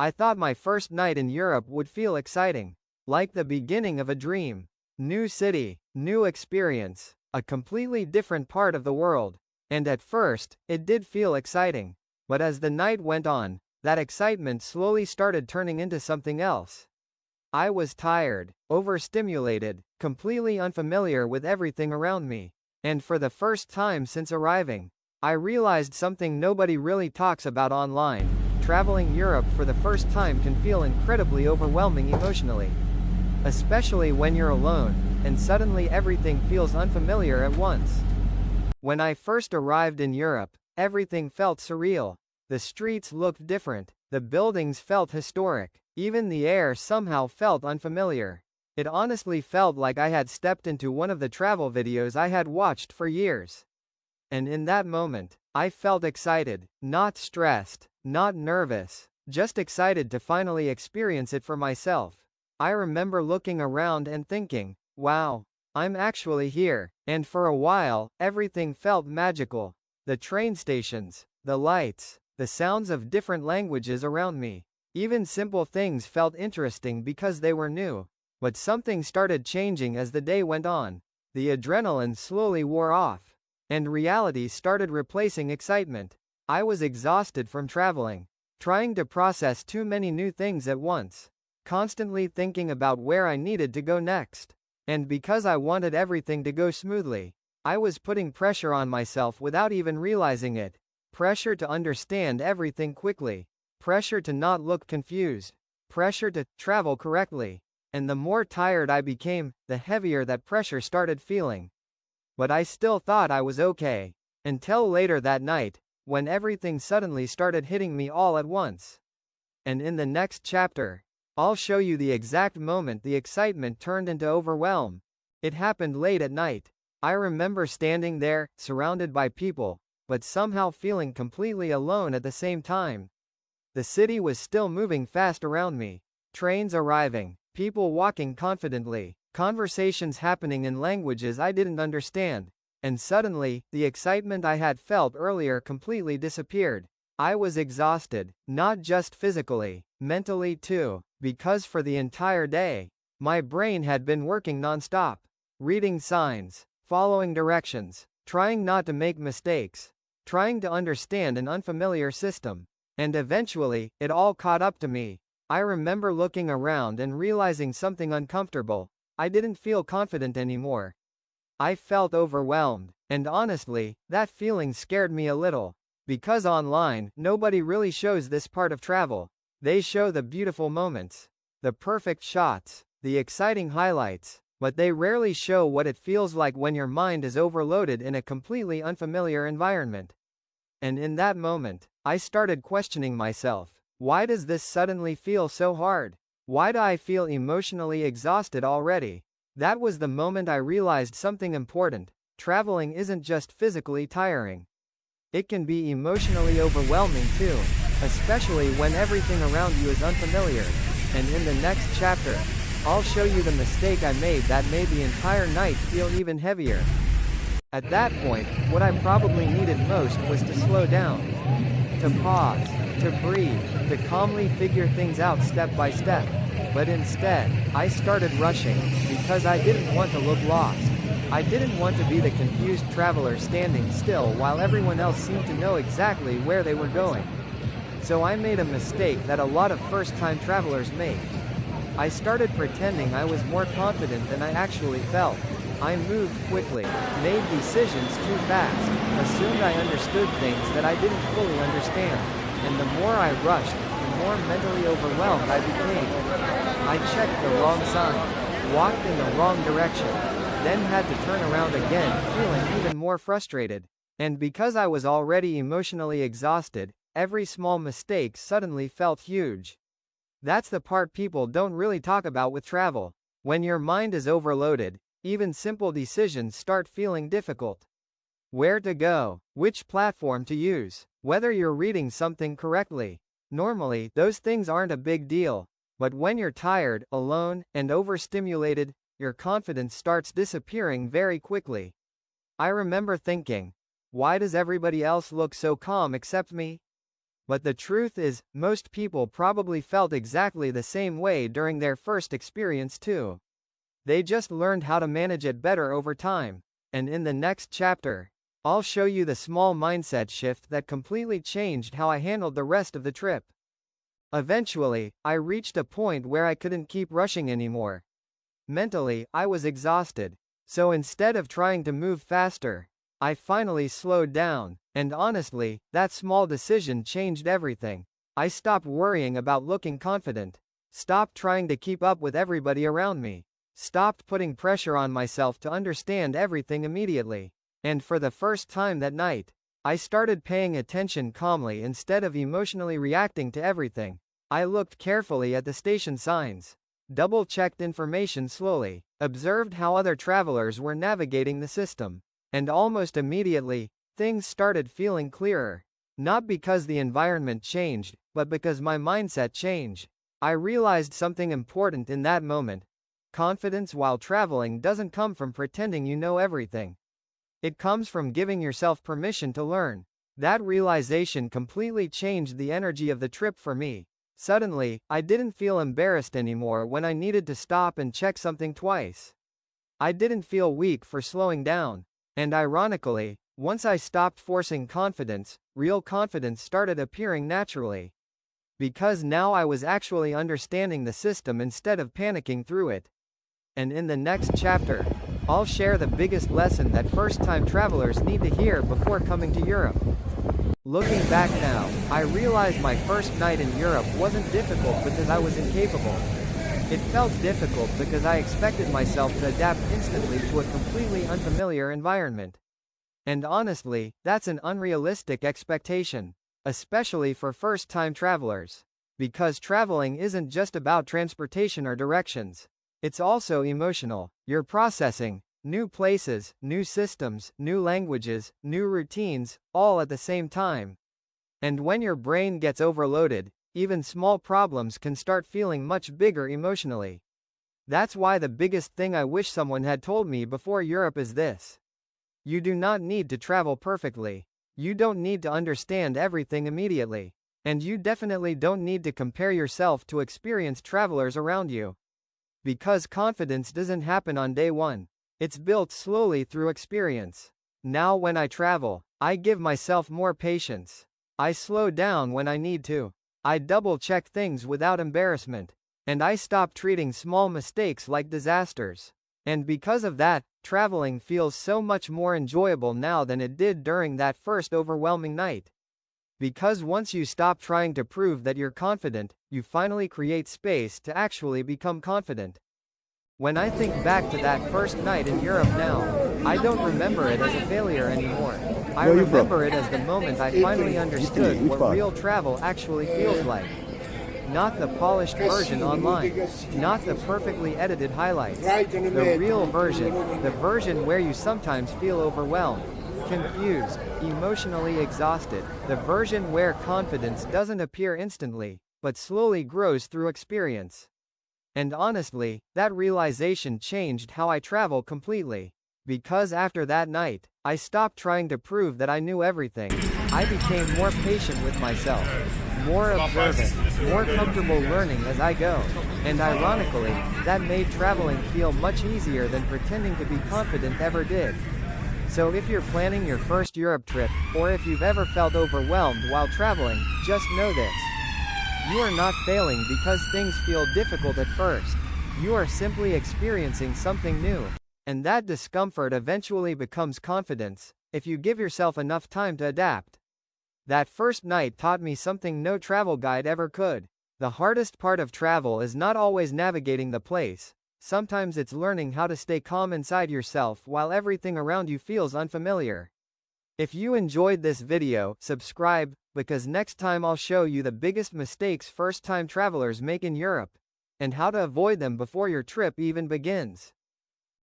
I thought my first night in Europe would feel exciting, like the beginning of a dream. New city, new experience, a completely different part of the world. And at first, it did feel exciting. But as the night went on, that excitement slowly started turning into something else. I was tired, overstimulated, completely unfamiliar with everything around me. And for the first time since arriving, I realized something nobody really talks about online. Traveling Europe for the first time can feel incredibly overwhelming emotionally. Especially when you're alone, and suddenly everything feels unfamiliar at once. When I first arrived in Europe, everything felt surreal. The streets looked different, the buildings felt historic, even the air somehow felt unfamiliar. It honestly felt like I had stepped into one of the travel videos I had watched for years. And in that moment, I felt excited, not stressed, not nervous, just excited to finally experience it for myself. I remember looking around and thinking, wow, I'm actually here. And for a while, everything felt magical. The train stations, the lights, the sounds of different languages around me. Even simple things felt interesting because they were new. But something started changing as the day went on. The adrenaline slowly wore off, and reality started replacing excitement. I was exhausted from traveling, trying to process too many new things at once, constantly thinking about where I needed to go next. And because I wanted everything to go smoothly, I was putting pressure on myself without even realizing it. Pressure to understand everything quickly, pressure to not look confused, pressure to travel correctly. And the more tired I became, the heavier that pressure started feeling. But I still thought I was okay. Until later that night, when everything suddenly started hitting me all at once. And in the next chapter, I'll show you the exact moment the excitement turned into overwhelm. It happened late at night. I remember standing there, surrounded by people, but somehow feeling completely alone at the same time. The city was still moving fast around me. Trains arriving, people walking confidently, conversations happening in languages I didn't understand. And suddenly, the excitement I had felt earlier completely disappeared. I was exhausted, not just physically, mentally too, because for the entire day, my brain had been working nonstop, reading signs, following directions, trying not to make mistakes, trying to understand an unfamiliar system. And eventually, it all caught up to me. I remember looking around and realizing something uncomfortable. I didn't feel confident anymore. I felt overwhelmed, and honestly, that feeling scared me a little. Because online, nobody really shows this part of travel. They show the beautiful moments, the perfect shots, the exciting highlights, but they rarely show what it feels like when your mind is overloaded in a completely unfamiliar environment. And in that moment, I started questioning myself. Why does this suddenly feel so hard? Why do I feel emotionally exhausted already? That was the moment I realized something important. Traveling isn't just physically tiring. It can be emotionally overwhelming too, especially when everything around you is unfamiliar. And in the next chapter, I'll show you the mistake I made that made the entire night feel even heavier. At that point, what I probably needed most was to slow down, to pause, to breathe, to calmly figure things out step by step. But instead, I started rushing, because I didn't want to look lost. I didn't want to be the confused traveler standing still while everyone else seemed to know exactly where they were going. So I made a mistake that a lot of first-time travelers make. I started pretending I was more confident than I actually felt. I moved quickly, made decisions too fast, assumed I understood things that I didn't fully understand. And the more I rushed, the more mentally overwhelmed I became. I checked the wrong sign, walked in the wrong direction, then had to turn around again, feeling even more frustrated. And because I was already emotionally exhausted, every small mistake suddenly felt huge. That's the part people don't really talk about with travel. When your mind is overloaded, even simple decisions start feeling difficult. Where to go, which platform to use, whether you're reading something correctly. Normally, those things aren't a big deal. But when you're tired, alone, and overstimulated, your confidence starts disappearing very quickly. I remember thinking, why does everybody else look so calm except me? But the truth is, most people probably felt exactly the same way during their first experience too. They just learned how to manage it better over time. And in the next chapter, I'll show you the small mindset shift that completely changed how I handled the rest of the trip. Eventually, I reached a point where I couldn't keep rushing anymore. Mentally, I was exhausted. So instead of trying to move faster, I finally slowed down. And honestly, that small decision changed everything. I stopped worrying about looking confident. Stopped trying to keep up with everybody around me. Stopped putting pressure on myself to understand everything immediately. And for the first time that night, I started paying attention calmly instead of emotionally reacting to everything. I looked carefully at the station signs, double-checked information slowly, observed how other travelers were navigating the system, and almost immediately, things started feeling clearer. Not because the environment changed, but because my mindset changed. I realized something important in that moment. Confidence while traveling doesn't come from pretending you know everything. It comes from giving yourself permission to learn. That realization completely changed the energy of the trip for me. Suddenly, I didn't feel embarrassed anymore when I needed to stop and check something twice. I didn't feel weak for slowing down. And ironically, once I stopped forcing confidence, real confidence started appearing naturally. Because now I was actually understanding the system instead of panicking through it. And in the next chapter, I'll share the biggest lesson that first-time travelers need to hear before coming to Europe. Looking back now, I realized my first night in Europe wasn't difficult because I was incapable. It felt difficult because I expected myself to adapt instantly to a completely unfamiliar environment. And honestly, that's an unrealistic expectation, especially for first-time travelers. Because traveling isn't just about transportation or directions. It's also emotional. You're processing new places, new systems, new languages, new routines, all at the same time. And when your brain gets overloaded, even small problems can start feeling much bigger emotionally. That's why the biggest thing I wish someone had told me before Europe is this. You do not need to travel perfectly. You don't need to understand everything immediately. And you definitely don't need to compare yourself to experienced travelers around you. Because confidence doesn't happen on day one. It's built slowly through experience. Now when I travel, I give myself more patience. I slow down when I need to. I double-check things without embarrassment. And I stop treating small mistakes like disasters. And because of that, traveling feels so much more enjoyable now than it did during that first overwhelming night. Because once you stop trying to prove that you're confident, you finally create space to actually become confident. When I think back to that first night in Europe now, I don't remember it as a failure anymore. I remember it as the moment I finally understood what real travel actually feels like. Not the polished version online. Not the perfectly edited highlights. The real version. The version where you sometimes feel overwhelmed, confused, emotionally exhausted. The version where confidence doesn't appear instantly, but slowly grows through experience. And honestly, that realization changed how I travel completely. Because after that night, I stopped trying to prove that I knew everything. I became more patient with myself, more observant, more comfortable learning as I go. And ironically, that made traveling feel much easier than pretending to be confident ever did. So if you're planning your first Europe trip, or if you've ever felt overwhelmed while traveling, just know this. You are not failing because things feel difficult at first. You are simply experiencing something new. And that discomfort eventually becomes confidence, if you give yourself enough time to adapt. That first night taught me something no travel guide ever could. The hardest part of travel is not always navigating the place. Sometimes it's learning how to stay calm inside yourself while everything around you feels unfamiliar. If you enjoyed this video, subscribe, because next time I'll show you the biggest mistakes first-time travelers make in Europe, and how to avoid them before your trip even begins.